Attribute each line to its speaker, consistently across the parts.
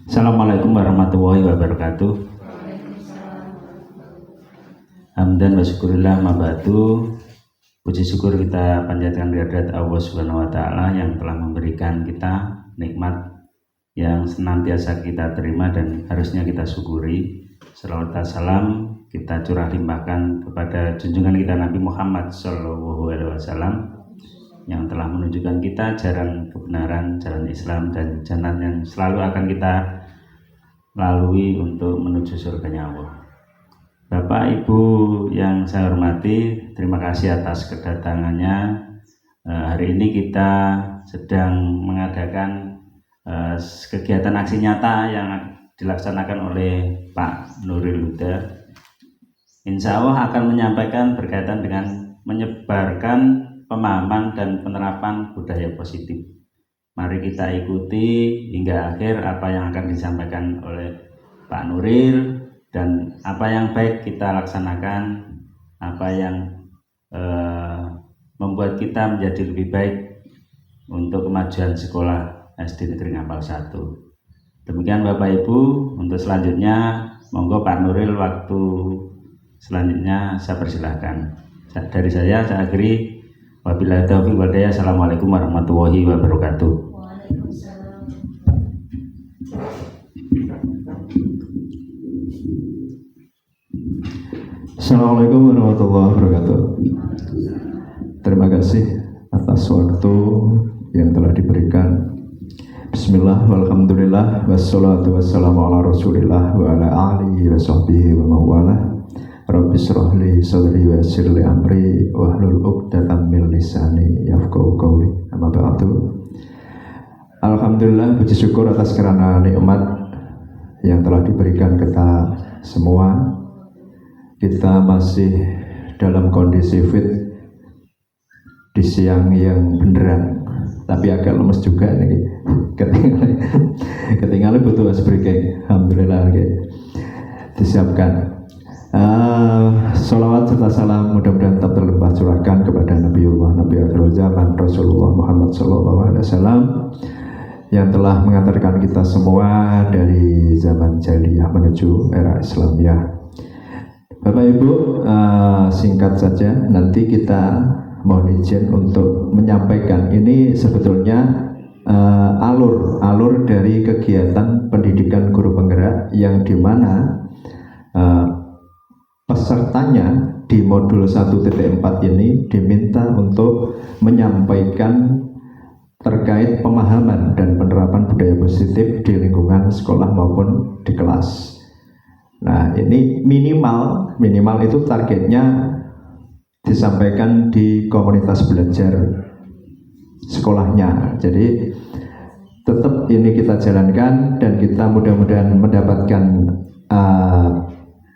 Speaker 1: Assalamualaikum warahmatullahi wabarakatuh. Hamdan wa syukurillah mabadu. Puji syukur kita panjatkan kehadirat Allah Subhanahu wa taala yang telah memberikan kita nikmat yang senantiasa kita terima dan harusnya kita syukuri. Salawat dan salam kita curah limpahkan kepada junjungan kita Nabi Muhammad SAW yang telah menunjukkan kita jalan kebenaran, jalan Islam dan jalan yang selalu akan kita lalui untuk menuju surganya Allah. Bapak Ibu yang saya hormati, terima kasih atas kedatangannya. Hari ini kita sedang mengadakan kegiatan aksi nyata yang dilaksanakan oleh Pak Nuril Huda. Insya Allah akan menyampaikan berkaitan dengan menyebarkan pemahaman dan penerapan budaya positif. Mari kita ikuti hingga akhir apa yang akan disampaikan oleh Pak Nuril dan apa yang baik kita laksanakan, apa yang membuat kita menjadi lebih baik untuk kemajuan sekolah SD Negeri Ngampal 1. Demikian Bapak Ibu, untuk selanjutnya monggo Pak Nuril, waktu selanjutnya saya persilahkan. Dari saya akhiri. Wabillahi taufiq wal hidayah. Assalamualaikum warahmatullahi wabarakatuh.
Speaker 2: Waalaikumsalam.
Speaker 3: Assalamualaikum warahmatullahi wabarakatuh. Terima kasih atas waktu yang telah diberikan. Bismillah, walhamdulillah, wassalatu wassalamu ala rasulillah wa ala alihi wa sahbihi wa mawalah. Rabbi shrah li sadri wa yassir li amri wahlul 'uqdatam min lisani yafqahu qawli. Amma ba'du. Alhamdulillah, puji syukur atas kerana nikmat yang telah diberikan kita semua. Kita masih dalam kondisi fit di siang yang beneran, tapi agak lemes juga nih. Ketinggalan butuh ice breaking. Alhamdulillah disiapkan. Salawat serta salam mudah-mudahan tetap terlimpah curahkan kepada Nabiullah Nabi akhir zaman Rasulullah Muhammad SAW yang telah mengantarkan kita semua dari zaman jahiliyah menuju era Islamiyah. Bapak Ibu, singkat saja, nanti kita mohon izin untuk menyampaikan ini sebetulnya alur dari kegiatan pendidikan guru penggerak yang dimana pesertanya di modul 1.4 ini diminta untuk menyampaikan terkait pemahaman dan penerapan budaya positif di lingkungan sekolah maupun di kelas. Nah, ini minimal itu targetnya disampaikan di komunitas belajar sekolahnya. Jadi tetap ini kita jalankan dan kita mudah-mudahan mendapatkan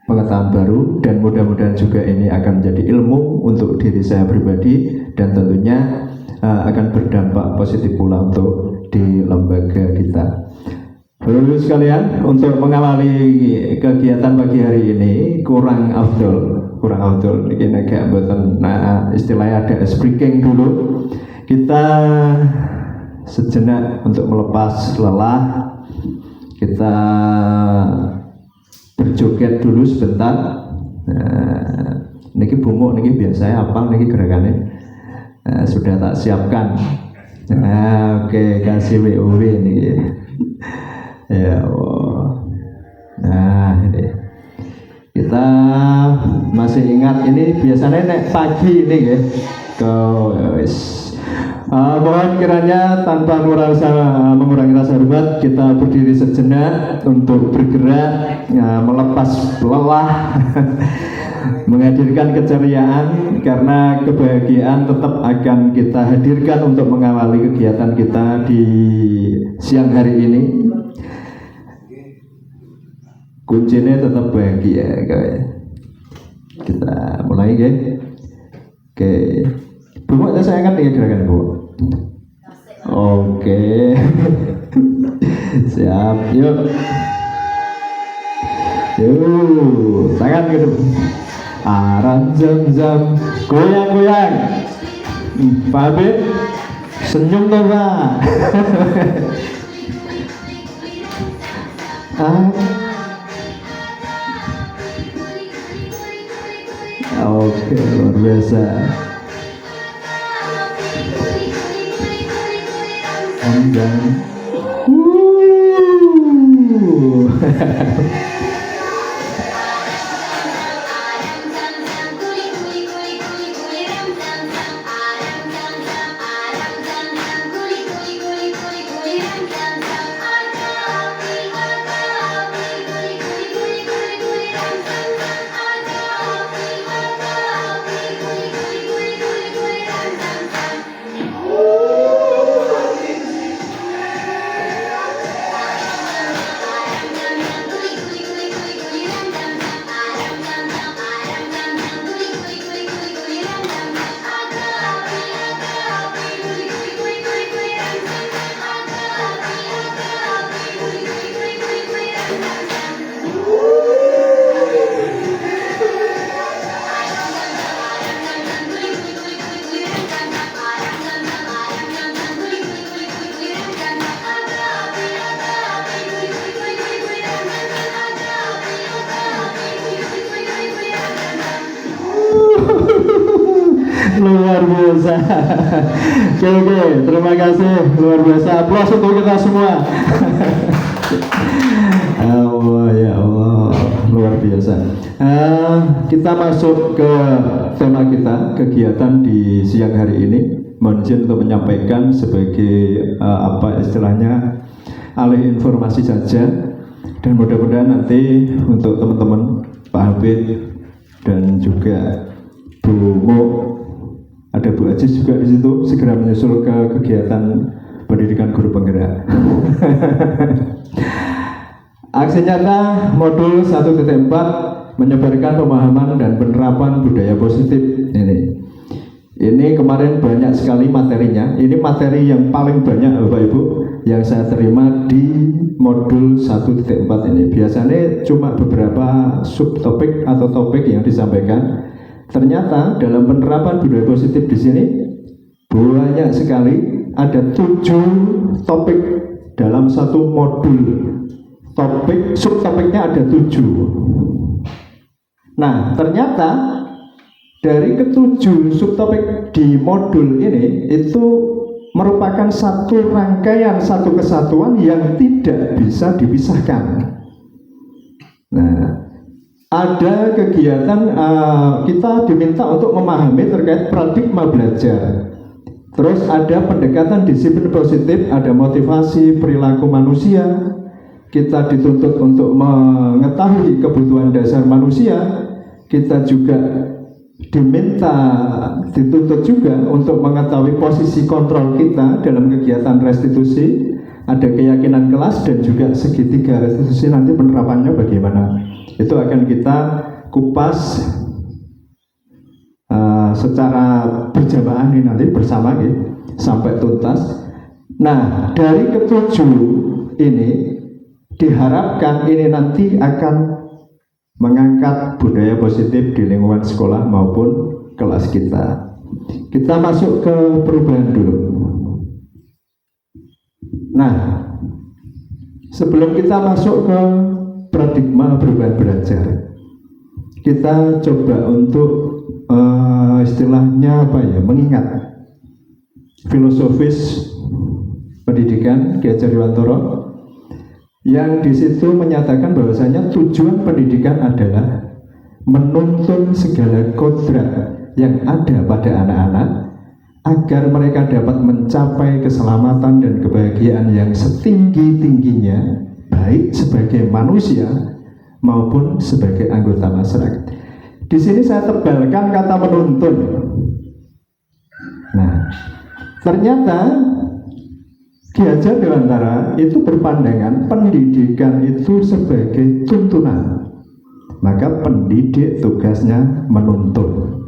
Speaker 3: pengetahuan baru dan mudah-mudahan juga ini akan menjadi ilmu untuk diri saya pribadi dan tentunya akan berdampak positif pula untuk di lembaga kita. Bapak-Ibu sekalian, untuk mengawali kegiatan pagi hari ini kurang afdol ini agak mboten, istilahnya ada ice breaking dulu. Kita sejenak untuk melepas lelah, kita berjoget dulu sebentar. Niki bumuk, niki biasanya apa niki gerakannya sudah tak siapkan. Oke, kasih WOW niki. Ya Allah. Nah, ini kita masih ingat ini biasanya nek pagi ini ya. Mohon kiranya tanpa mengurangi rasa hormat kita berdiri sejenak untuk bergerak, melepas lelah, menghadirkan keceriaan karena kebahagiaan tetap akan kita hadirkan untuk mengawali kegiatan kita di siang hari ini. Kuncinya tetap bahagia, guys. Kita mulai, guys. Oke. Bu, saya angkat ya gerakan Bu. Oke. Siap, yuk. Tangan ke depan. Aran zam-zam, goyang-goyang. Pak Habib, senyum tuh Pak. Ah, oke, luar biasa. Panjang. Luar biasa. Oke, terima kasih, luar biasa. Aplaus untuk kita semua. Allah, ya Allah, luar biasa. Kita masuk ke tema kita, kegiatan di siang hari ini. Mohon izin untuk menyampaikan sebagai apa istilahnya, alih informasi saja, dan mudah-mudahan nanti untuk teman-teman Pak Habib dan juga Bu Mo, ada Bu Ajis juga di situ, segera menyusul ke kegiatan pendidikan guru penggerak. Aksi nyata modul 1.4 menyebarkan pemahaman dan penerapan budaya positif. Ini kemarin banyak sekali materinya. Ini materi yang paling banyak Bapak Ibu yang saya terima di modul 1.4 ini. Biasanya cuma beberapa subtopik atau topik yang disampaikan. Ternyata dalam penerapan budaya positif di sini banyak sekali, ada 7 topik dalam satu modul. Topik subtopiknya ada 7. Nah, ternyata dari ke-7 subtopik di modul ini itu merupakan satu rangkaian, satu kesatuan yang tidak bisa dipisahkan. Nah, ada kegiatan kita diminta untuk memahami terkait paradigma belajar. Terus ada pendekatan disiplin positif, ada motivasi perilaku manusia. Kita dituntut untuk mengetahui kebutuhan dasar manusia. Kita juga dituntut juga untuk mengetahui posisi kontrol kita dalam kegiatan restitusi. Ada keyakinan kelas dan juga segitiga restitusi, nanti penerapannya bagaimana. Itu akan kita kupas secara berjamaah nih nanti bersama sampai tuntas. Nah, dari ke-7 ini diharapkan ini nanti akan mengangkat budaya positif di lingkungan sekolah maupun kelas kita. Kita masuk ke perubahan dulu. Nah, sebelum kita masuk ke paradigma perubahan belajar, kita coba untuk istilahnya apa ya, mengingat filosofis pendidikan Ki Hajar Dewantara yang di situ menyatakan bahwasanya tujuan pendidikan adalah menuntun segala kodrat yang ada pada anak-anak agar mereka dapat mencapai keselamatan dan kebahagiaan yang setinggi-tingginya, baik sebagai manusia maupun sebagai anggota masyarakat. Di sini saya tebalkan kata menuntun. Nah, ternyata Ki Hajar Dewantara itu berpandangan pendidikan itu sebagai tuntunan. Maka pendidik tugasnya menuntun.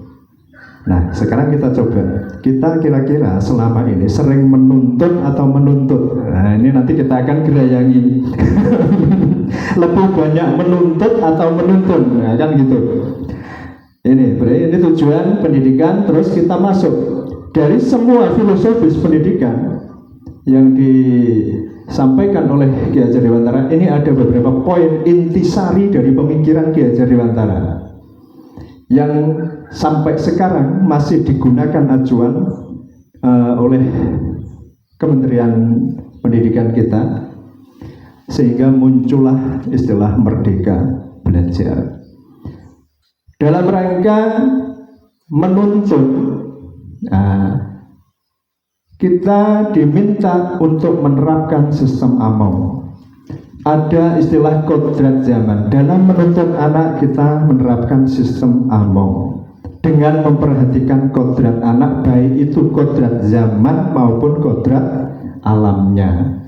Speaker 3: Nah, sekarang kita coba, kita kira-kira selama ini sering menuntun atau menuntut. Nah, ini nanti kita akan gerayangi. Lebih banyak menuntut atau menuntun, nah, kan gitu. Ini tujuan pendidikan. Terus kita masuk dari semua filosofis pendidikan yang disampaikan oleh Ki Hajar Dewantara ini ada beberapa poin intisari dari pemikiran Ki Hajar Dewantara yang sampai sekarang masih digunakan acuan oleh Kementerian Pendidikan kita, sehingga muncullah istilah Merdeka Belajar dalam rangka menuntun. Kita diminta untuk menerapkan sistem AMOM. Ada istilah kodrat zaman. Dalam menuntun anak, kita menerapkan sistem AMOM dengan memperhatikan kodrat anak, baik itu kodrat zaman maupun kodrat alamnya.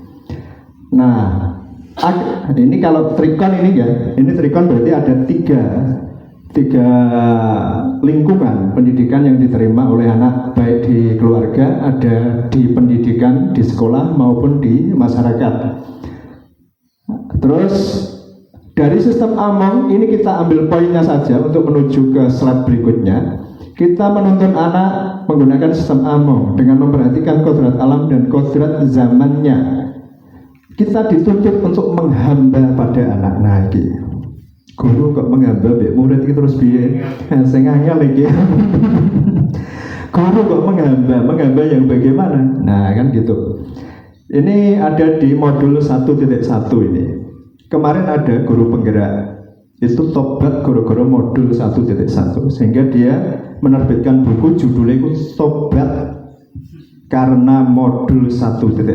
Speaker 3: Nah, ini kalau trikon ini ya, ini trikon berarti ada tiga lingkungan pendidikan yang diterima oleh anak, baik di keluarga, ada di pendidikan di sekolah maupun di masyarakat. Terus dari sistem AMOM ini kita ambil poinnya saja untuk menuju ke slide berikutnya. Kita menuntun anak menggunakan sistem AMOM dengan memperhatikan kodrat alam dan kodrat zamannya. Kita dituntut untuk menghamba pada anak. Nah, guru kok menghamba murid itu terus biar sengahnya lagi. Guru kok menghamba yang bagaimana? Nah, kan gitu. Ini ada di modul 1.1 ini. Kemarin ada guru penggerak, itu tobat guru-guru modul 1.1, sehingga dia menerbitkan buku judulnya itu Tobat karena modul 1.1.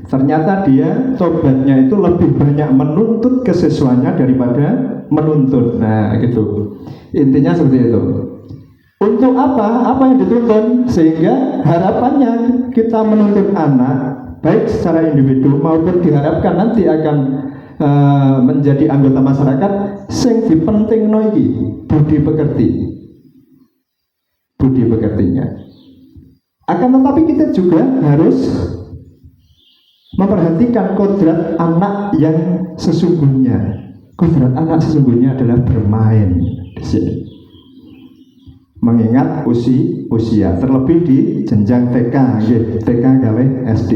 Speaker 3: Ternyata dia tobatnya itu lebih banyak menuntut kesiswanya daripada menuntun. Nah, gitu. Intinya seperti itu. Untuk apa? Apa yang dituntun? Sehingga harapannya kita menuntun anak baik secara individu maupun diharapkan nanti akan menjadi anggota masyarakat sing dipentingno iki budi pekertinya. Akan tetapi kita juga harus memperhatikan kodrat anak yang sesungguhnya. Kodrat anak sesungguhnya adalah bermain di sini. Mengingat usia terlebih di jenjang TK, TK gawe SD.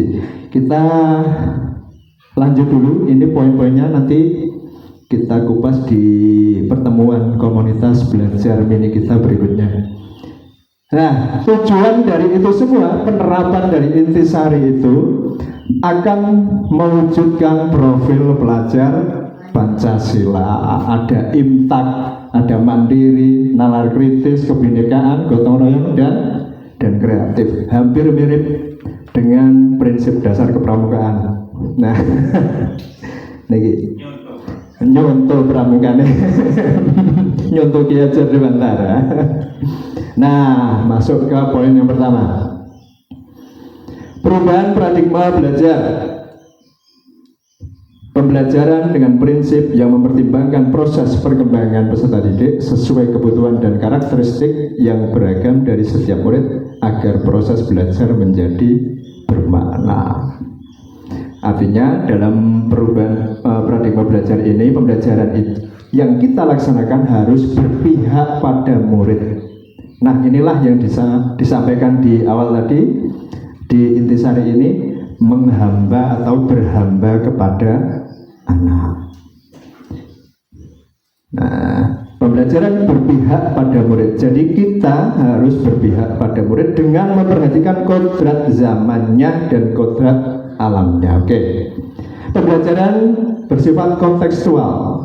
Speaker 3: Kita lanjut dulu, ini poin-poinnya nanti kita kupas di pertemuan komunitas belajar mini kita berikutnya. Nah, tujuan dari itu semua, penerapan dari intisari itu akan mewujudkan profil pelajar Pancasila. Ada imtak, ada mandiri, nalar kritis, kebinekaan, gotong royong dan kreatif. Hampir mirip dengan prinsip dasar kepramukaan. Nah, niki nyontoh pramukane, nyontoh Ki Hajar Dewantara. Nah, masuk ke poin yang pertama. Perubahan paradigma belajar. Pembelajaran dengan prinsip yang mempertimbangkan proses perkembangan peserta didik sesuai kebutuhan dan karakteristik yang beragam dari setiap murid agar proses belajar menjadi bermakna. Artinya dalam perubahan paradigma belajar ini, pembelajaran yang kita laksanakan harus berpihak pada murid. Nah, inilah yang disampaikan di awal tadi, di intisari ini, menghamba atau berhamba kepada anak. Nah, pembelajaran berpihak pada murid. Jadi kita harus berpihak pada murid dengan memperhatikan kodrat zamannya dan kodrat alamnya. Oke. Pembelajaran bersifat kontekstual.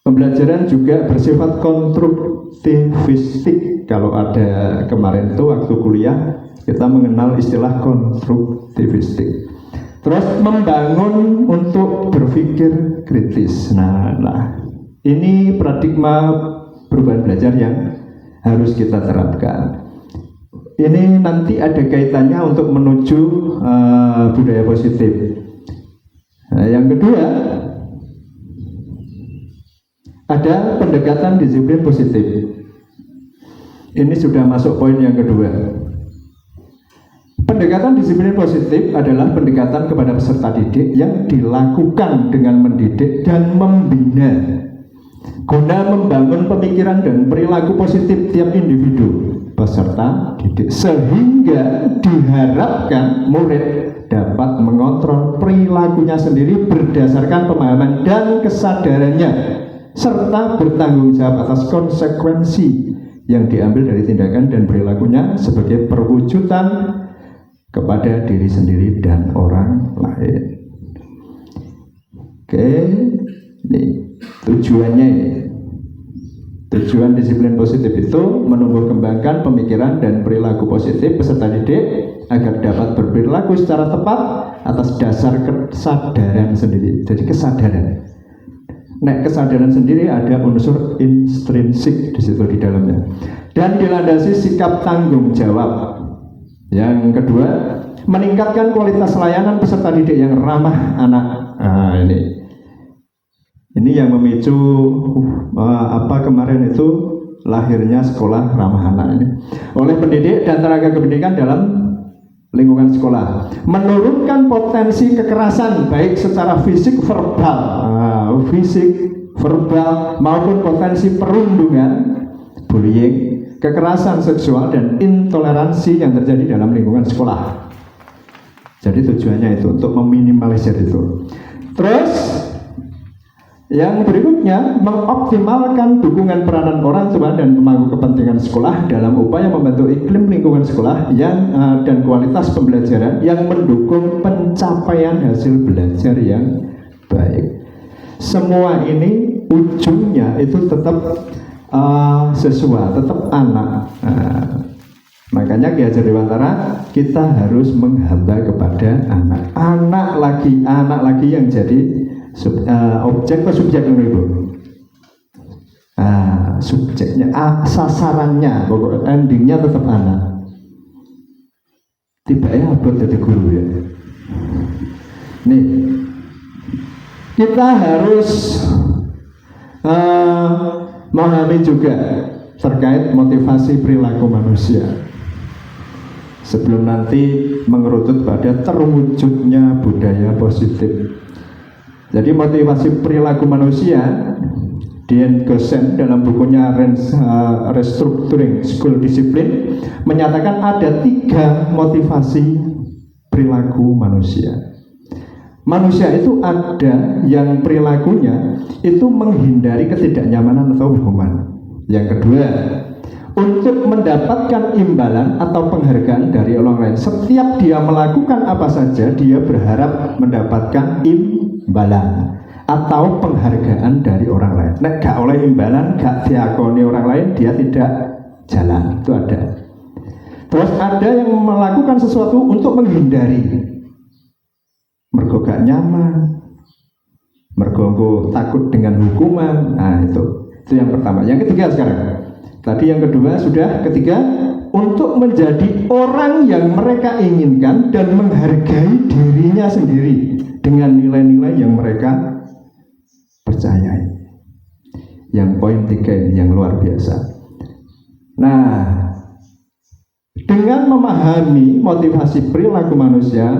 Speaker 3: Pembelajaran juga bersifat konstruktivistik. Kalau ada kemarin tuh waktu kuliah kita mengenal istilah konstruktivistik. Terus membangun untuk berpikir kritis. Nah, ini paradigma perubahan belajar yang harus kita terapkan. Ini nanti ada kaitannya untuk menuju budaya positif. Nah, yang kedua, ada pendekatan disiplin positif. Ini sudah masuk poin yang kedua. Pendekatan disiplin positif adalah pendekatan kepada peserta didik yang dilakukan dengan mendidik dan membina guna membangun pemikiran dan perilaku positif tiap individu peserta didik, sehingga diharapkan murid dapat mengontrol perilakunya sendiri berdasarkan pemahaman dan kesadarannya, serta bertanggung jawab atas konsekuensi yang diambil dari tindakan dan perilakunya sebagai perwujudan kepada diri sendiri dan orang lain. Oke, ini tujuannya ini. Tujuan disiplin positif itu menumbuh kembangkan pemikiran dan perilaku positif peserta didik agar dapat berperilaku secara tepat atas dasar kesadaran sendiri. Jadi kesadaran. Kesadaran sendiri ada unsur intrinsik di situ di dalamnya. Dan dilandasi sikap tanggung jawab. Yang kedua, meningkatkan kualitas layanan peserta didik yang ramah anak. Nah, ini yang memicu kemarin itu lahirnya sekolah ramah anak ini oleh pendidik dan tenaga kependidikan dalam lingkungan sekolah, menurunkan potensi kekerasan baik secara fisik verbal maupun potensi perundungan, bullying, kekerasan seksual dan intoleransi yang terjadi dalam lingkungan sekolah. Jadi tujuannya itu untuk meminimalisir itu. Terus yang berikutnya, mengoptimalkan dukungan peranan orang tua dan pemangku kepentingan sekolah dalam upaya membantu iklim lingkungan sekolah dan kualitas pembelajaran yang mendukung pencapaian hasil belajar yang baik. Semua ini ujungnya itu tetap siswa, tetap anak. Makanya Ki Hajar Dewantara, kita harus menghamba kepada anak. Anak lagi yang jadi objek atau subjek itu? Subjeknya, sasarannya, pokok endingnya tetap anak. Tiba-tiba abot jadi guru ya. Nih, kita harus memahami juga terkait motivasi perilaku manusia sebelum nanti mengerucut pada terwujudnya budaya positif. Jadi motivasi perilaku manusia, Dian Gosen dalam bukunya Restructuring School Discipline menyatakan ada 3 motivasi perilaku manusia. Manusia itu ada yang perilakunya itu menghindari ketidaknyamanan atau hukuman. Yang kedua, untuk mendapatkan imbalan atau penghargaan dari orang lain. Setiap dia melakukan apa saja, dia berharap mendapatkan imbalan atau penghargaan dari orang lain. Gak oleh imbalan, gak diakoni orang lain, dia tidak jalan. Itu ada. Terus ada yang melakukan sesuatu untuk menghindari, mergo gak nyaman, mergo takut dengan hukuman. Nah itu yang pertama. Yang ketiga sekarang. Tadi yang kedua sudah, ketiga untuk menjadi orang yang mereka inginkan dan menghargai dirinya sendiri dengan nilai-nilai yang mereka percayai. Yang poin 3 ini yang luar biasa. Nah, dengan memahami motivasi perilaku manusia,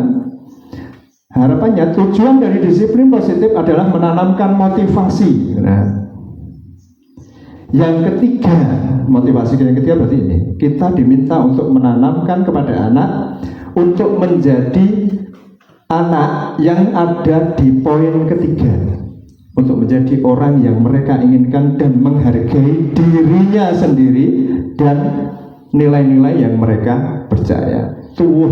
Speaker 3: harapannya tujuan dari disiplin positif adalah menanamkan motivasi. Nah, yang ketiga, motivasi yang ketiga berarti ini, kita diminta untuk menanamkan kepada anak untuk menjadi anak yang ada di poin ketiga, untuk menjadi orang yang mereka inginkan dan menghargai dirinya sendiri dan nilai-nilai yang mereka percaya. Tuh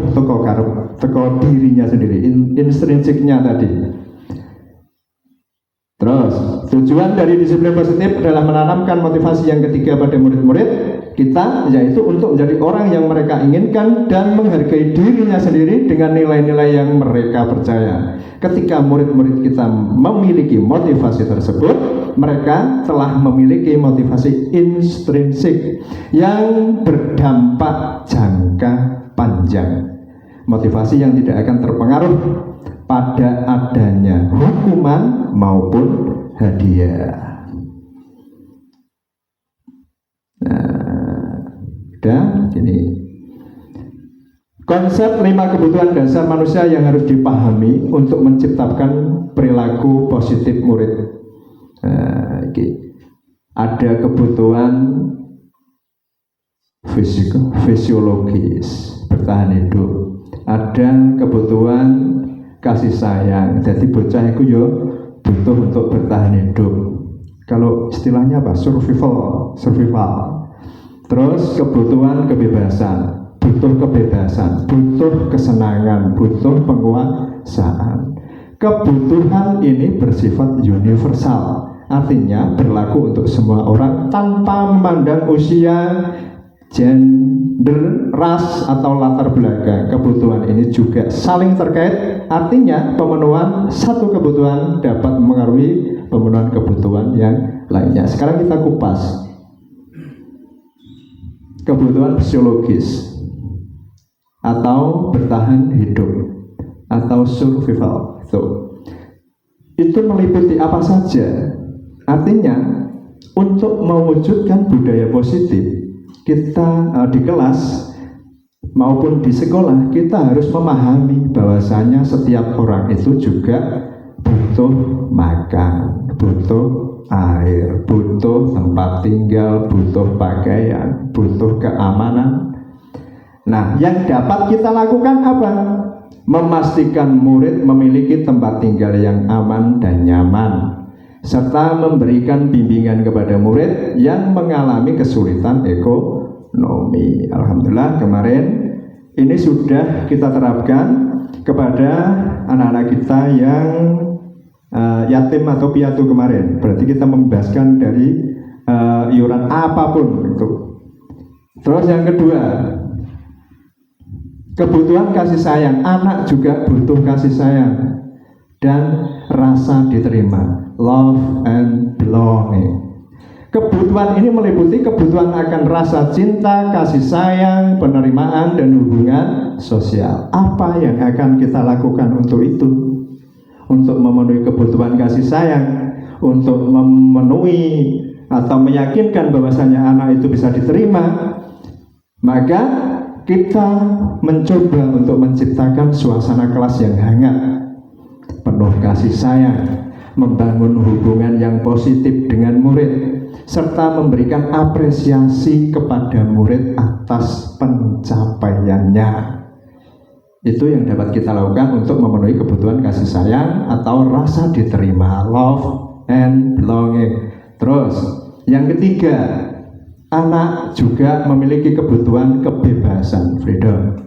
Speaker 3: teko dirinya sendiri, intrinsiknya tadi. Terus, tujuan dari disiplin positif adalah menanamkan motivasi yang ketiga pada murid-murid kita, yaitu untuk menjadi orang yang mereka inginkan dan menghargai dirinya sendiri dengan nilai-nilai yang mereka percaya. Ketika murid-murid kita memiliki motivasi tersebut, mereka telah memiliki motivasi intrinsik yang berdampak jangka panjang. Motivasi yang tidak akan terpengaruh pada adanya hukuman maupun hadiah. Dan ini konsep 5 kebutuhan dasar manusia yang harus dipahami untuk menciptakan perilaku positif murid. Ada kebutuhan fisiologis, bertahan hidup. ada kebutuhan kasih sayang. Jadi bocah itu yo butuh untuk bertahan hidup. Kalau istilahnya apa? Survival. Terus kebutuhan kebebasan, butuh kesenangan, butuh penguasaan. Kebutuhan ini bersifat universal, artinya berlaku untuk semua orang tanpa memandang usia, gender, ras, atau latar belakang. Kebutuhan ini juga saling terkait, artinya pemenuhan satu kebutuhan dapat mengaruhi pemenuhan kebutuhan yang lainnya. Sekarang kita kupas kebutuhan fisiologis atau bertahan hidup atau survival. Itu meliputi apa saja? Artinya untuk mewujudkan budaya positif, kita di kelas maupun di sekolah kita harus memahami bahwasanya setiap orang itu juga butuh makan, butuh air, butuh tempat tinggal, butuh pakaian, butuh keamanan. Nah, yang dapat kita lakukan apa? Memastikan murid memiliki tempat tinggal yang aman dan nyaman, serta memberikan bimbingan kepada murid yang mengalami kesulitan ekonomi. Alhamdulillah kemarin ini sudah kita terapkan kepada anak-anak kita yang yatim atau piatu kemarin. Berarti kita membebaskan dari iuran apapun itu. Terus yang kedua, kebutuhan kasih sayang. Anak juga butuh kasih sayang dan rasa diterima, love and belonging. Kebutuhan ini meliputi kebutuhan akan rasa cinta, kasih sayang, penerimaan, dan hubungan sosial. Apa yang akan kita lakukan untuk itu? Untuk memenuhi kebutuhan kasih sayang, untuk memenuhi atau meyakinkan bahwasanya anak itu bisa diterima, maka kita mencoba untuk menciptakan suasana kelas yang hangat, penuh kasih sayang, membangun hubungan yang positif dengan murid, serta memberikan apresiasi kepada murid atas pencapaiannya. Itu yang dapat kita lakukan untuk memenuhi kebutuhan kasih sayang atau rasa diterima, love and belonging. Terus yang ketiga, anak juga memiliki kebutuhan kebebasan, freedom.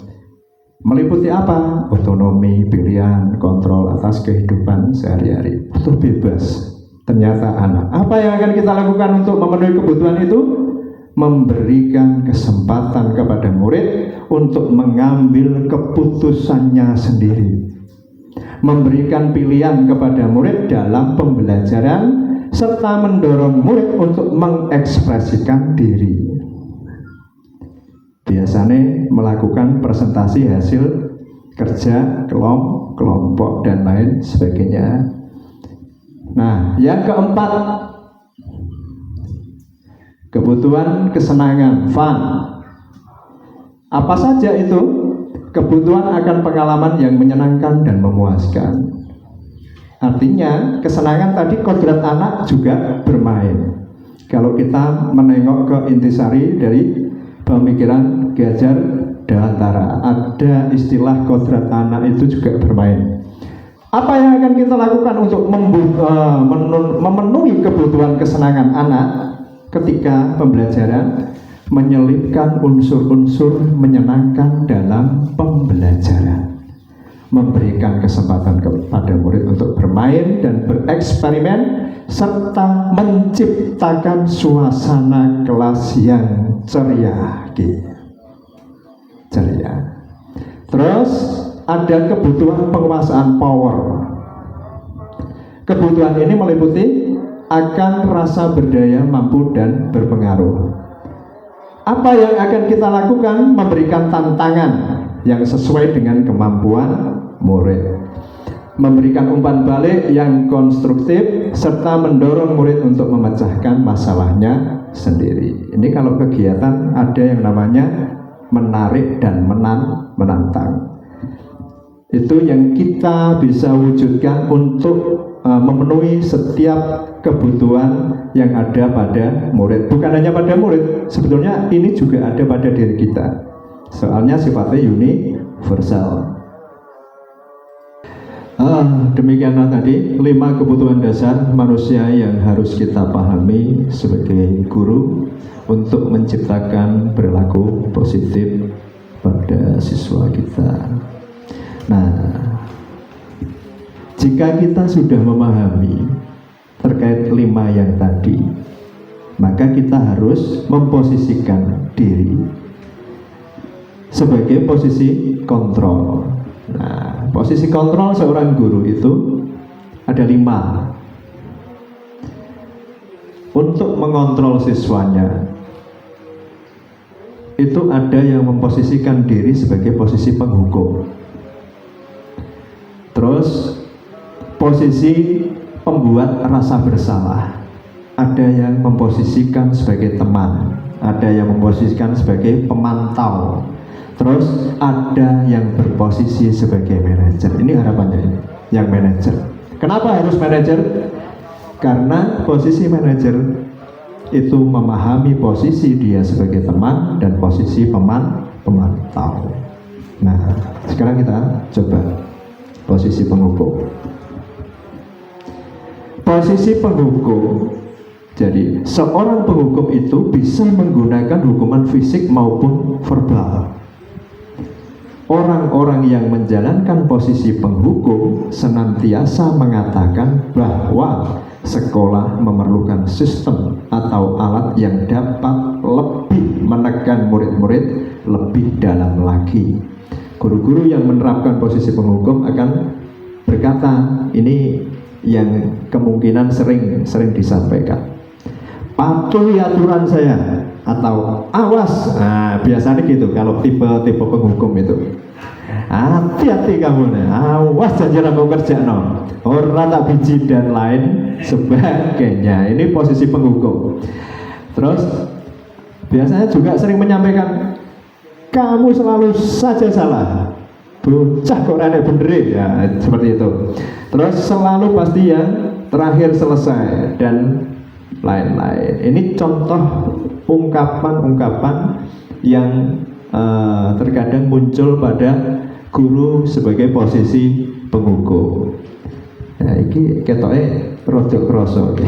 Speaker 3: Meliputi apa? Otonomi, pilihan, kontrol atas kehidupan sehari-hari. Butuh bebas. Ternyata anak. Apa yang akan kita lakukan untuk memenuhi kebutuhan itu? Memberikan kesempatan kepada murid untuk mengambil keputusannya sendiri, memberikan pilihan kepada murid dalam pembelajaran, serta mendorong murid untuk mengekspresikan diri. Biasanya melakukan presentasi hasil kerja kelompok dan lain sebagainya. Nah, yang keempat, kebutuhan kesenangan, fun. Apa saja itu? Kebutuhan akan pengalaman yang menyenangkan dan memuaskan. Artinya kesenangan tadi kodrat anak juga bermain. Kalau kita menengok ke intisari dari pemikiran Gajar Dewantara, ada istilah kodrat anak itu juga bermain. Apa yang akan kita lakukan untuk memenuhi kebutuhan kesenangan anak ketika pembelajaran? Menyelipkan unsur-unsur menyenangkan dalam pembelajaran, memberikan kesempatan kepada murid untuk bermain dan bereksperimen, serta menciptakan suasana kelas yang ceria. Terus ada kebutuhan penguasaan, power. Kebutuhan ini meliputi akan rasa berdaya, mampu, dan berpengaruh. Apa yang akan kita lakukan? Memberikan tantangan yang sesuai dengan kemampuan murid, memberikan umpan balik yang konstruktif, serta mendorong murid untuk memecahkan masalahnya sendiri. Ini kalau kegiatan ada yang namanya menarik dan menantang. Itu yang kita bisa wujudkan untuk memenuhi setiap kebutuhan yang ada pada murid. Bukan hanya pada murid, sebetulnya ini juga ada pada diri kita. Soalnya sifatnya universal. demikianlah tadi 5 kebutuhan dasar manusia yang harus kita pahami sebagai guru untuk menciptakan perilaku positif pada siswa kita. Nah, jika kita sudah memahami terkait 5 yang tadi, maka kita harus memposisikan diri sebagai posisi kontrol. Nah, posisi kontrol seorang guru itu ada 5. Untuk mengontrol siswanya, itu ada yang memposisikan diri sebagai posisi penghukum. Terus posisi pembuat rasa bersalah, ada yang memposisikan sebagai teman, ada yang memposisikan sebagai pemantau, terus ada yang berposisi sebagai manajer. Ini harapannya yang manajer. Kenapa harus manajer? Karena posisi manajer itu memahami posisi dia sebagai teman dan posisi pemantau. Nah, sekarang kita coba posisi penghukum. Posisi penghukum, jadi seorang penghukum itu bisa menggunakan hukuman fisik maupun verbal. Orang-orang yang menjalankan posisi penghukum senantiasa mengatakan bahwa sekolah memerlukan sistem atau alat yang dapat lebih menekan murid-murid lebih dalam lagi. Guru-guru yang menerapkan posisi penghukum akan berkata, ini yang kemungkinan sering disampaikan, patuhi aturan saya atau awas. Nah, biasanya gitu kalau tipe penghukum itu. Hati-hati kamu nih, awas jangan kamu kerja no, orang tak biji dan lain sebagainya. Ini posisi penghukum. Terus biasanya juga sering menyampaikan, kamu selalu saja salah, bocah kok rada bener ya, seperti itu. Terus selalu pasti yang terakhir selesai dan lain-lain. Ini contoh ungkapan-ungkapan yang terkadang muncul pada guru sebagai posisi penghukum. Nah, ini ketoknya rodok kroso.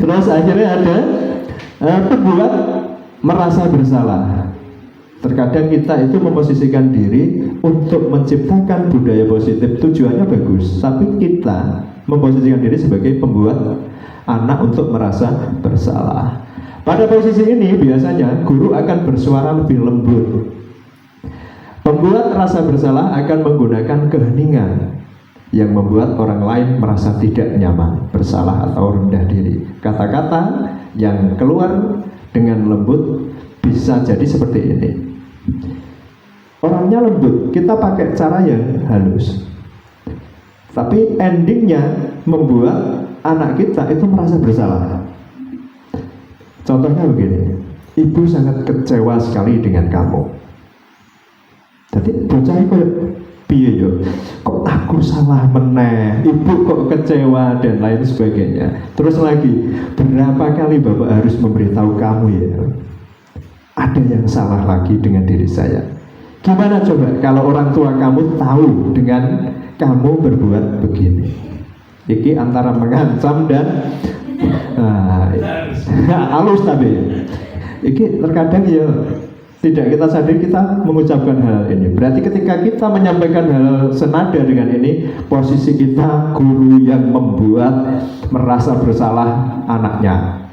Speaker 3: Terus akhirnya ada pembuat merasa bersalah. Terkadang kita itu memposisikan diri untuk menciptakan budaya positif, tujuannya bagus, tapi kita memposisikan diri sebagai pembuat anak untuk merasa bersalah. Pada posisi ini biasanya guru akan bersuara lebih lembut. Pembuat rasa bersalah akan menggunakan keheningan yang membuat orang lain merasa tidak nyaman, bersalah atau rendah diri. Kata-kata yang keluar dengan lembut bisa jadi seperti ini. Orangnya lembut, kita pakai cara yang halus, tapi endingnya membuat anak kita itu merasa bersalah. Contohnya begini, ibu sangat kecewa sekali dengan kamu. Jadi bocah itu piye yo, kok aku salah meneh, ibu kok kecewa dan lain sebagainya. Terus lagi, berapa kali bapak harus memberitahu kamu ya, ada yang salah lagi dengan diri saya. Gimana coba kalau orang tua kamu tahu dengan kamu berbuat begini? Iki antara mengancam dan halus, tapi iki terkadang ya tidak kita sadari kita mengucapkan hal ini. Berarti ketika kita menyampaikan hal senada dengan ini, posisi kita guru yang membuat merasa bersalah anaknya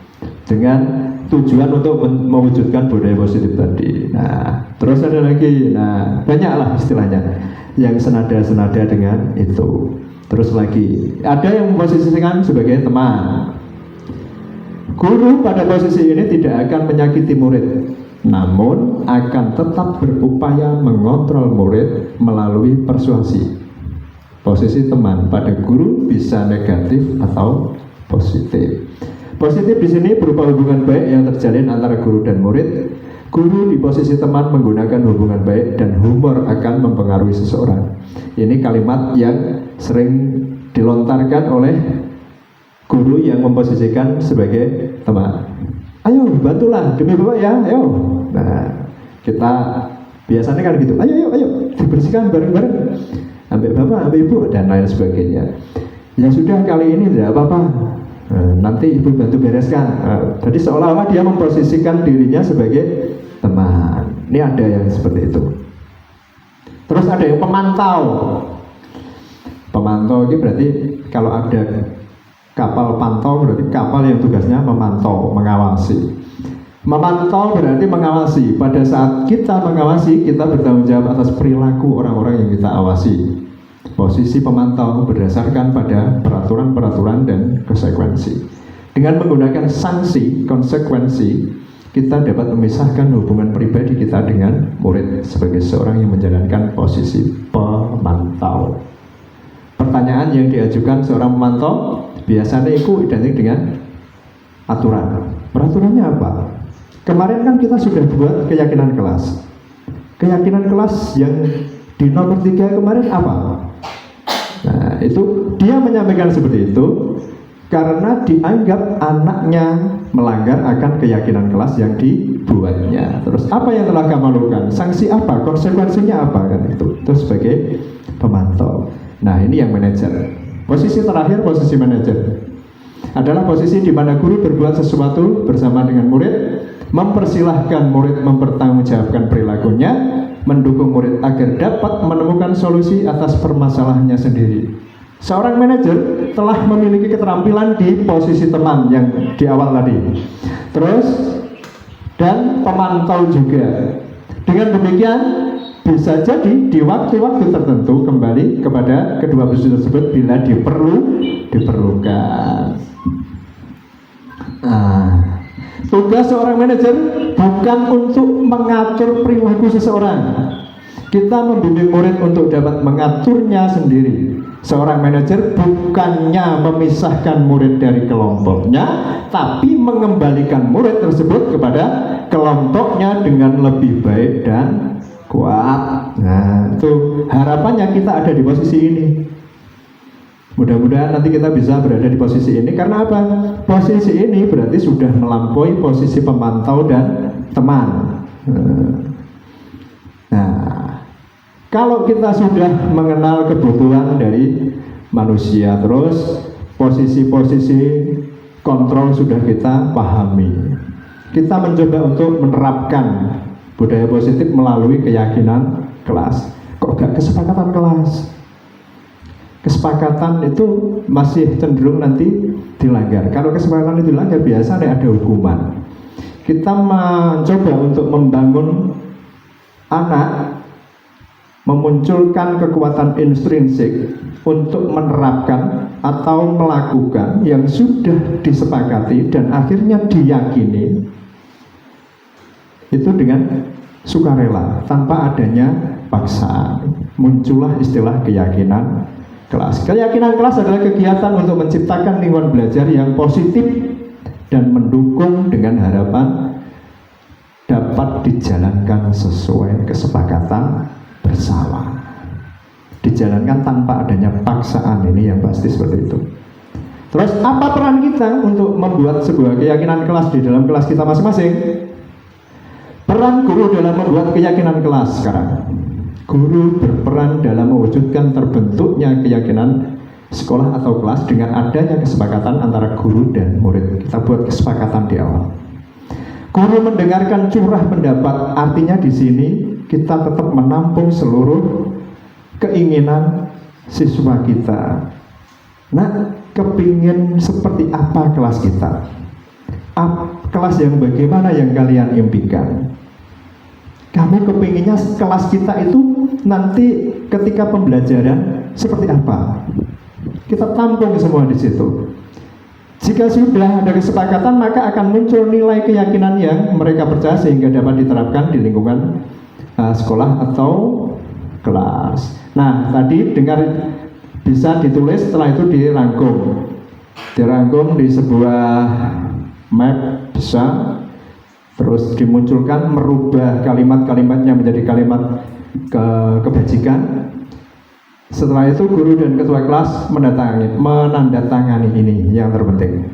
Speaker 3: dengan tujuan untuk mewujudkan budaya positif tadi. Nah, terus ada lagi, nah banyaklah istilahnya yang senada-senada dengan itu. Terus lagi, ada yang memposisikan sebagai teman. Guru pada posisi ini tidak akan menyakiti murid, namun akan tetap berupaya mengontrol murid melalui persuasi. Posisi teman pada guru bisa negatif atau positif. Positif di sini berupa hubungan baik yang terjalin antara guru dan murid. Guru di posisi teman menggunakan hubungan baik dan humor akan mempengaruhi seseorang. Ini kalimat yang sering dilontarkan oleh guru yang memposisikan sebagai teman. Ayo bantulah demi bapak ya, ayo. Nah, kita biasanya kan gitu. Ayo dibersihkan bareng-bareng. Nah, ambek bapak, ambek ibu, dan lain sebagainya. Ya sudah, kali ini tidak apa-apa, nanti ibu bantu bereskan. Jadi seolah-olah dia memposisikan dirinya sebagai teman. Ini ada yang seperti itu. Terus ada yang pemantau. Pemantau ini berarti kalau ada kapal pantau, berarti kapal yang tugasnya memantau, mengawasi. Memantau berarti mengawasi. Pada saat kita mengawasi, kita bertanggung jawab atas perilaku orang-orang yang kita awasi. Posisi pemantau berdasarkan pada peraturan-peraturan dan konsekuensi. Dengan menggunakan sanksi, konsekuensi, kita dapat memisahkan hubungan pribadi kita dengan murid sebagai seorang yang menjalankan posisi pemantau. Pertanyaan yang diajukan seorang pemantau biasanya itu identik dengan aturan. Peraturannya apa? Kemarin kan kita sudah buat keyakinan kelas. Keyakinan kelas yang di nomor 3 kemarin apa? Nah, itu dia menyampaikan seperti itu karena dianggap anaknya melanggar akan keyakinan kelas yang dibuatnya. Terus apa yang telah kamu lakukan? Sanksi apa? Konsekuensinya apa? Kan itu sebagai pemantau. Nah, ini yang manajer. Posisi terakhir, posisi manajer adalah posisi di mana guru berbuat sesuatu bersama dengan murid, mempersilahkan murid mempertanggungjawabkan perilakunya, mendukung murid agar dapat menemukan solusi atas permasalahannya sendiri. Seorang manajer telah memiliki keterampilan di posisi teman yang di awal tadi. Terus dan pemantau juga. Dengan demikian bisa jadi di waktu-waktu tertentu kembali kepada kedua posisi tersebut bila diperlukan. Nah, tugas seorang manajer bukan untuk mengatur perilaku seseorang. Kita membimbing murid untuk dapat mengaturnya sendiri. Seorang manajer bukannya memisahkan murid dari kelompoknya, tapi mengembalikan murid tersebut kepada kelompoknya dengan lebih baik dan kuat. Nah, itu harapannya kita ada di posisi ini. Mudah-mudahan nanti kita bisa berada di posisi ini. Karena apa? Posisi ini berarti sudah melampaui posisi pemantau dan teman. Nah, kalau kita sudah mengenal kebutuhan dari manusia, terus posisi-posisi kontrol sudah kita pahami, kita mencoba untuk menerapkan budaya positif melalui keyakinan kelas. Kok gak kesepakatan kelas? Kesepakatan itu masih cenderung nanti dilanggar. Kalau kesepakatan itu dilanggar, biasanya ada hukuman. Kita mencoba untuk membangun anak, memunculkan kekuatan intrinsik untuk menerapkan atau melakukan yang sudah disepakati dan akhirnya diyakini, itu dengan sukarela, tanpa adanya paksaan. Muncullah istilah keyakinan kelas. Keyakinan kelas adalah kegiatan untuk menciptakan lingkungan belajar yang positif dan mendukung dengan harapan dapat dijalankan sesuai kesepakatan bersama. Dijalankan tanpa adanya paksaan, ini yang pasti seperti itu. Terus apa peran kita untuk membuat sebuah keyakinan kelas di dalam kelas kita masing-masing? Peran guru dalam membuat keyakinan kelas sekarang. Guru berperan dalam mewujudkan terbentuknya keyakinan sekolah atau kelas dengan adanya kesepakatan antara guru dan murid. Kita buat kesepakatan di awal. Guru mendengarkan curah pendapat, artinya di sini kita tetap menampung seluruh keinginan siswa kita. Nah, kepingin seperti apa kelas kita? Kelas yang bagaimana yang kalian impikan? Kamu kepinginnya kelas kita itu nanti ketika pembelajaran seperti apa? Kita tampung semua di situ. Jika sudah ada kesepakatan, maka akan muncul nilai keyakinan yang mereka percaya sehingga dapat diterapkan di lingkungan sekolah atau kelas. Nah, tadi dengar bisa ditulis, setelah itu dirangkum di sebuah map, bisa terus dimunculkan, merubah kalimat-kalimatnya menjadi kalimat kebajikan. Setelah itu guru dan ketua kelas menandatangani ini yang terpenting.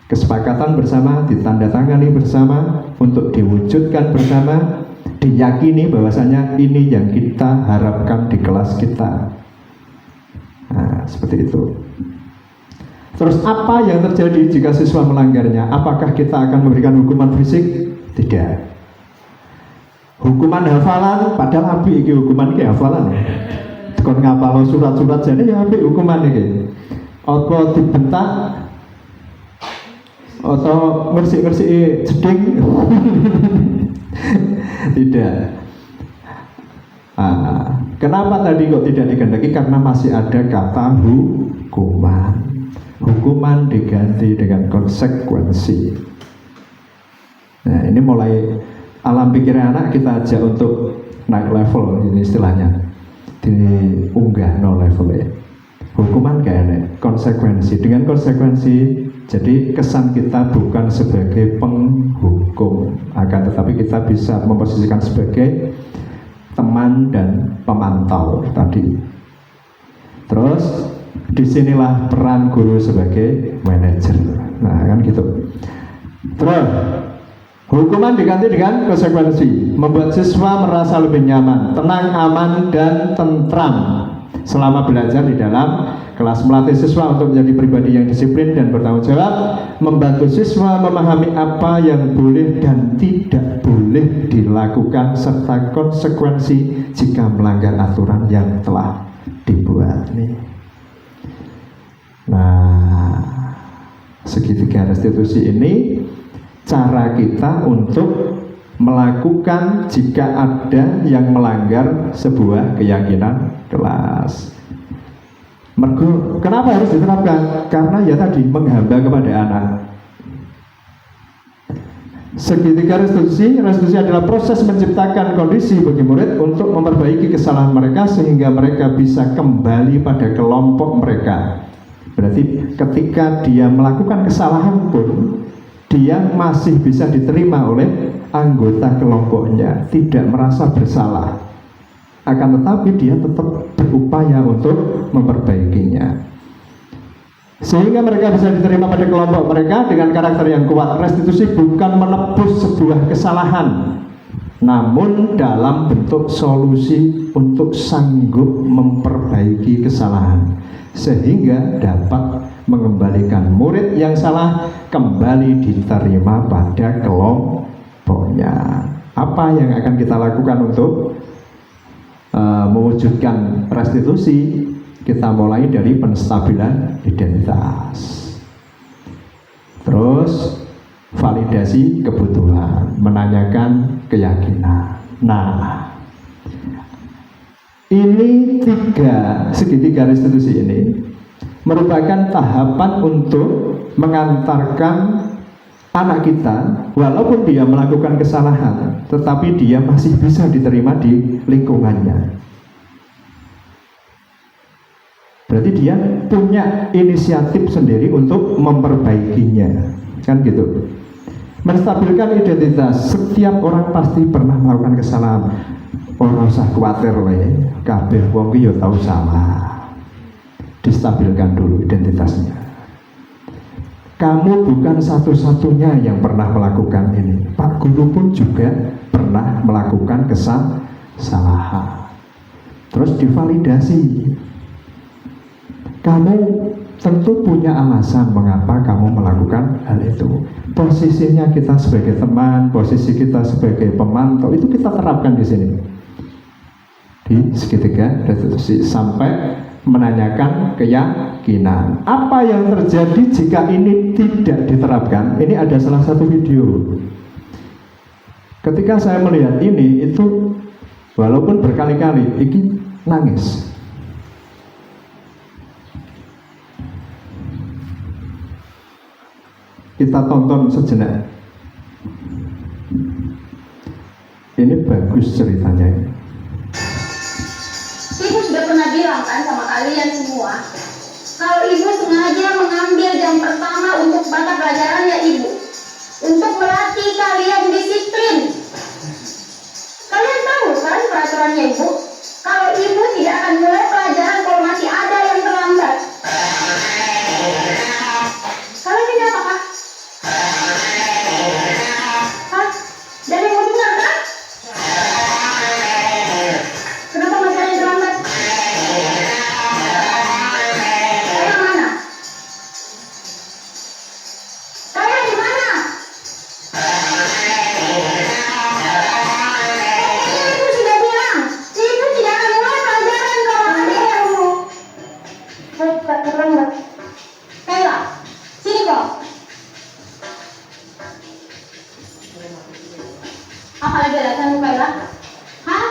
Speaker 3: Kesepakatan bersama ditandatangani bersama untuk diwujudkan bersama, diyakini bahwasanya ini yang kita harapkan di kelas kita. Nah, seperti itu. Terus apa yang terjadi jika siswa melanggarnya? Apakah kita akan memberikan hukuman fisik? Tidak. Hukuman hafalan, padahal api iki hukuman iki hafalan. Kon ngapalo surat-surat jane ya api hukuman iki. Apa dibentak atau ngersik-ngersik jeding? Tidak. Kenapa tadi kok tidak dikehendaki? Karena masih ada kata hukuman. Hukuman diganti dengan konsekuensi. Nah, ini mulai alam pikir anak kita ajak untuk naik level, ini istilahnya diunggah no level ya. Hukuman gak ada, konsekuensi. Dengan konsekuensi, jadi kesan kita bukan sebagai penghukum, akan tetapi kita bisa memposisikan sebagai teman dan pemantau tadi. Terus disinilah peran guru sebagai manajer. Nah kan gitu. Terus hukuman diganti dengan konsekuensi, membuat siswa merasa lebih nyaman, tenang, aman, dan tentram selama belajar di dalam kelas, melatih siswa untuk menjadi pribadi yang disiplin dan bertanggung jawab, membantu siswa memahami apa yang boleh dan tidak boleh dilakukan, serta konsekuensi jika melanggar aturan yang telah dibuat. Nah, segitiga restitusi ini cara kita untuk melakukan jika ada yang melanggar sebuah keyakinan kelas. Kenapa harus diterapkan? Karena ya tadi menghamba kepada anak. Segitiga restitusi adalah proses menciptakan kondisi bagi murid untuk memperbaiki kesalahan mereka sehingga mereka bisa kembali pada kelompok mereka. Berarti ketika dia melakukan kesalahan pun dia masih bisa diterima oleh anggota kelompoknya, tidak merasa bersalah. Akan tetapi dia tetap berupaya untuk memperbaikinya, sehingga mereka bisa diterima pada kelompok mereka dengan karakter yang kuat. Restitusi bukan menebus sebuah kesalahan, namun dalam bentuk solusi untuk sanggup memperbaiki kesalahan, sehingga dapat mengembalikan murid yang salah kembali diterima pada kelompoknya. Apa yang akan kita lakukan untuk mewujudkan restitusi? Kita mulai dari penstabilan identitas, terus validasi kebutuhan, menanyakan keyakinan. Nah, ini segitiga restitusi ini merupakan tahapan untuk mengantarkan anak kita, walaupun dia melakukan kesalahan, tetapi dia masih bisa diterima di lingkungannya. Berarti dia punya inisiatif sendiri untuk memperbaikinya, kan gitu. Menstabilkan identitas, setiap orang pasti pernah melakukan kesalahan. Ora usah kuwatir le, kabeh wong ki ya tau salah. Distabilkan dulu identitasnya. Kamu bukan satu-satunya yang pernah melakukan ini. Pak guru pun juga pernah melakukan kesalahan. Terus divalidasi. Kamu tentu punya alasan mengapa kamu melakukan hal itu. Posisinya kita sebagai teman, posisi kita sebagai pemantau, itu kita terapkan di sini. Di segitiga restitusi sampai menanyakan keyakinan. Apa yang terjadi jika ini tidak diterapkan? Ini ada salah satu video. Ketika saya melihat ini, itu walaupun berkali-kali, ini nangis. Kita tonton sejenak. Ini bagus ceritanya.
Speaker 2: Ibu sudah pernah bilang kan sama kalian semua, kalau ibu sengaja mengambil jam pertama untuk mata pelajarannya ibu, untuk melatih kalian disiplin. Kalian tahu kan peraturannya ibu? Kalau ibu tidak akan mulai pelajaran kalau masih ada yang terlambat. Kalian ini apakah? Hah? Dari mau dengar kan? Tak terlambat. Kayla, sini kok. Apa lagi alasanmu, Kayla? Hah?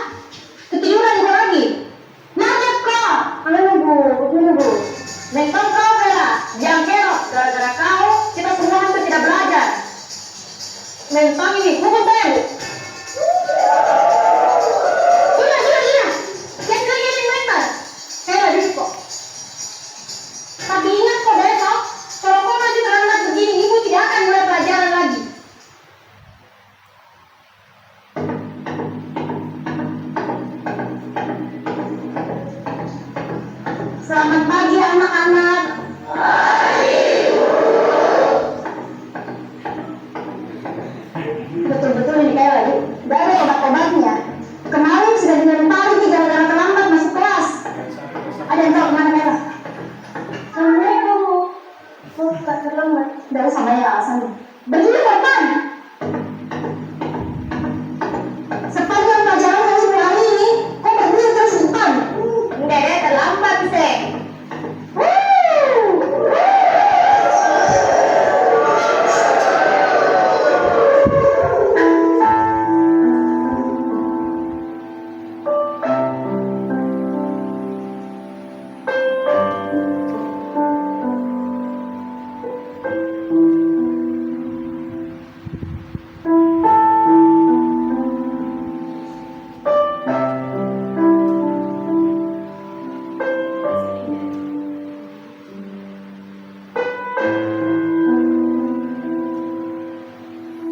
Speaker 2: Ketiduran kau lagi? Macet kau. Nunggu. Mentong kau, Kayla. Jangan kerok. Gara-gara kau, kita semua hampir tidak belajar. Mentong ini, hukum saya, Bu. Sudah. Yang lagi yang mental. Kayla, duduk kok. Tapi ingat kok besok, kalau kau masih terlambat begini, ibu tidak akan mulai pelajaran lagi. Selamat pagi anak-anak. Betul-betul ini kayak lagi. Gak ada obat-obatnya. Kemarin sudah dimentari gara-gara terlambat masuk kelas. Ada yang tahu kemana mereka? Assalamualaikum. Oh, tak terlambat. Gak usah banyak alasannya. Berdiri depan. Sepanjang pelajaran yang 10 hari ini, kok berdiri terus di depan? Enggak ada terlambat sih.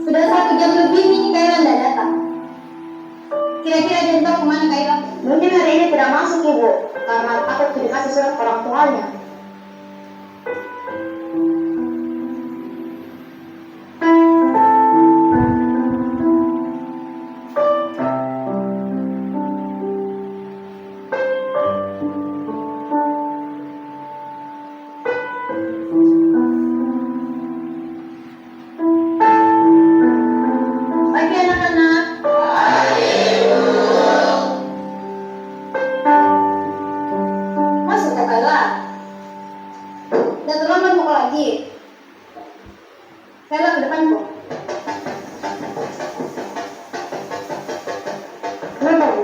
Speaker 2: Sudah 1 jam lebih nih Kayla tidak datang. Kira-kira dia tahu kemana Kayla? Mungkin hari ini tidak masuk ibu, karena takut dikasih surat orang tuanya. Pagi anak-anak. Masuk kok Kayla. Dan terlambat mau lagi. Kayla ke depan kok. Kenapa Bu?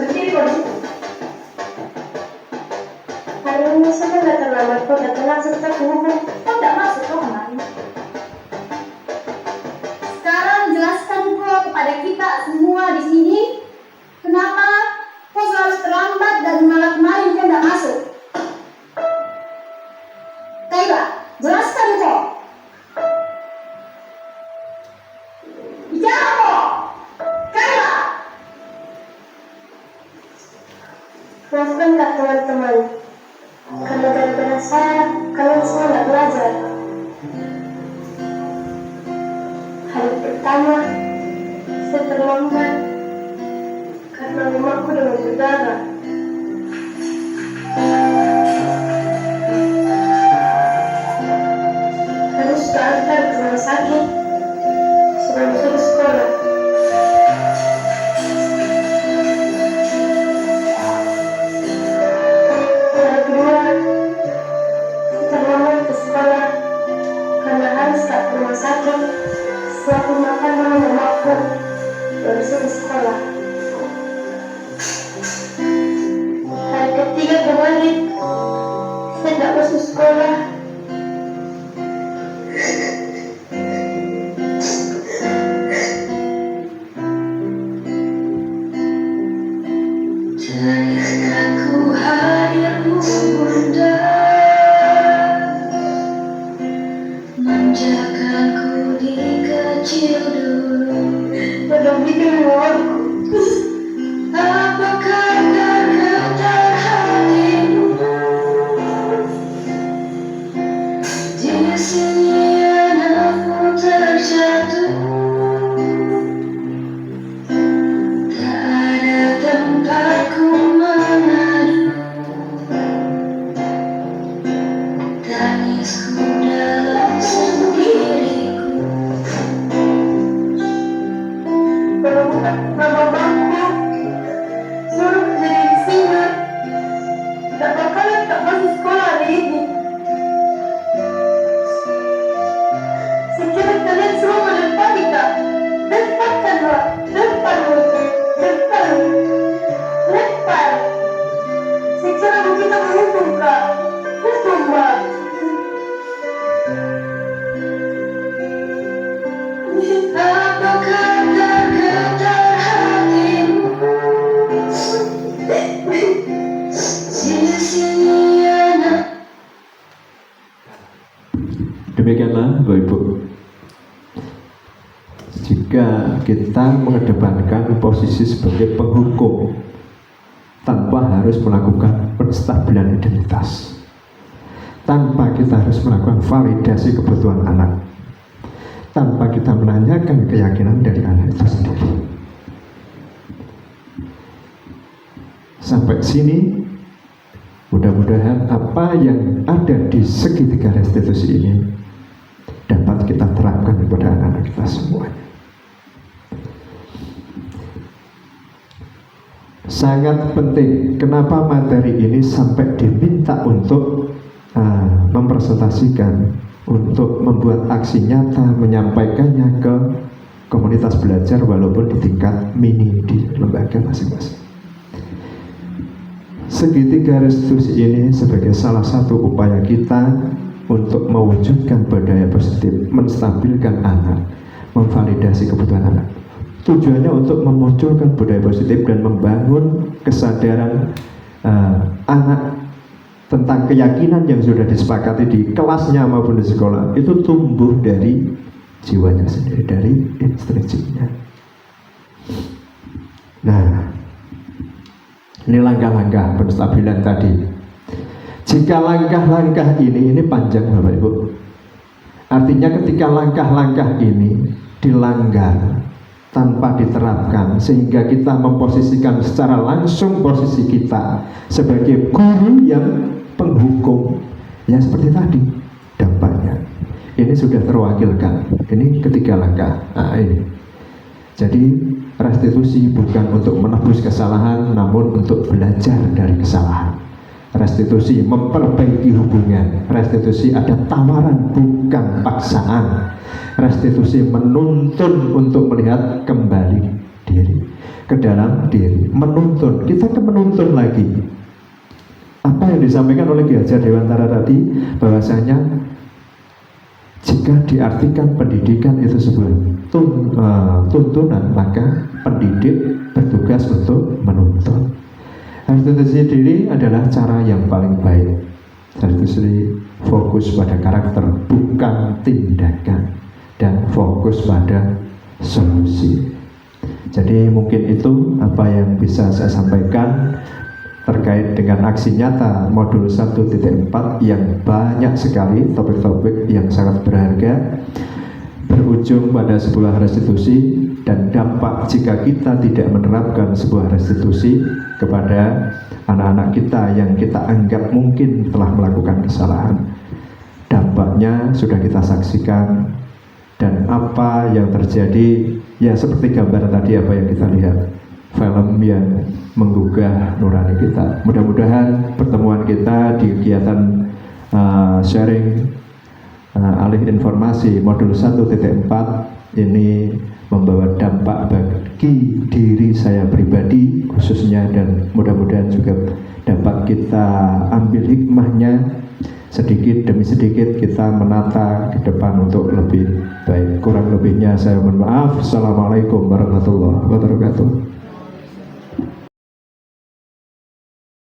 Speaker 2: Berdiri kok di situ. Hari ini saya nggak terlambat kok, udah tenang sebentar dulu. Kok nggak masuk kok kemarin? Sekarang jelaskan kok kepada kita semua di sini kenapa kok selalu terlambat dan malah kemarin kok nggak masuk. Kayla, jelaskan kok. Bicara kok. Kayla. Maafkan kak teman-teman, karena gara-gara saya kalian semua nggak belajar. Hari pertama saya terlambat karena mamaku dengan berdarah. Harus diantar ke rumah sakit sebelum suruh sekolah. Hari kedua saya terlambat ke sekolah karena harus ke rumah sakit setelah makan malam mamaku baru suruh sekolah. Hari ketiga kembali saya tidak masuk sekolah. Aku hadirmu bunda, manjakanku di kecil dulu. Belum bikin aku. Apakah tergetar hatimu? Di sini anakku terjatuh. Tak ada tempatku mengadu. Tangisku dalam sendiriku. Mama suruh jadi singa. Tak bakal tak masuk sekolah hari
Speaker 3: demikianlah Bapak Ibu, jika kita mengedepankan posisi sebagai penghukum tanpa harus melakukan penstabilan identitas, tanpa kita harus melakukan validasi kebutuhan anak, tanpa kita menanyakan keyakinan dari anak itu sendiri. Sampai sini mudah-mudahan apa yang ada di segitiga restitusi ini dapat kita terapkan kepada anak-anak kita semuanya. Sangat penting, kenapa materi ini sampai diminta untuk mempresentasikan, untuk membuat aksi nyata, menyampaikannya ke komunitas belajar walaupun di tingkat mini di lembaga masing-masing. Segitiga restitusi ini sebagai salah satu upaya kita untuk mewujudkan budaya positif, menstabilkan anak, memvalidasi kebutuhan anak. Tujuannya untuk memunculkan budaya positif dan membangun kesadaran anak tentang keyakinan yang sudah disepakati di kelasnya maupun di sekolah itu tumbuh dari jiwanya sendiri, dari instruksinya. Nah, ini langkah-langkah penstabilan tadi. Jika langkah-langkah ini panjang Bapak Ibu. Artinya ketika langkah-langkah ini dilanggar tanpa diterapkan, sehingga kita memposisikan secara langsung posisi kita sebagai guru yang penghukum, ya seperti tadi dampaknya. Ini sudah terwakilkan. Ini ketiga langkah. Nah, ini. Jadi restitusi bukan untuk menebus kesalahan, namun untuk belajar dari kesalahan. Restitusi memperbaiki hubungan. Restitusi ada tawaran, bukan paksaan. Restitusi menuntun untuk melihat kembali diri ke dalam diri. Menuntun, kita ke menuntun lagi. Apa yang disampaikan oleh Ki Hajar Dewantara tadi, bahwasanya jika diartikan pendidikan itu sebuah tuntunan, maka pendidik bertugas untuk menuntun. Restitusi diri adalah cara yang paling baik. Restitusi fokus pada karakter, bukan tindakan, dan fokus pada solusi. Jadi mungkin itu apa yang bisa saya sampaikan terkait dengan aksi nyata modul 1.4 yang banyak sekali topik-topik yang sangat berharga, berujung pada sebuah restitusi dan dampak jika kita tidak menerapkan sebuah restitusi kepada anak-anak kita yang kita anggap mungkin telah melakukan kesalahan. Dampaknya sudah kita saksikan, dan apa yang terjadi ya seperti gambar tadi apa yang kita lihat, film yang menggugah nurani kita. Mudah-mudahan pertemuan kita di kegiatan sharing alih informasi modul 1.4 ini membawa dampak bagi diri saya pribadi khususnya, dan mudah-mudahan juga dapat kita ambil hikmahnya. Sedikit demi sedikit kita menata ke depan untuk lebih baik. Kurang lebihnya saya mohon maaf. Assalamualaikum warahmatullahi wabarakatuh.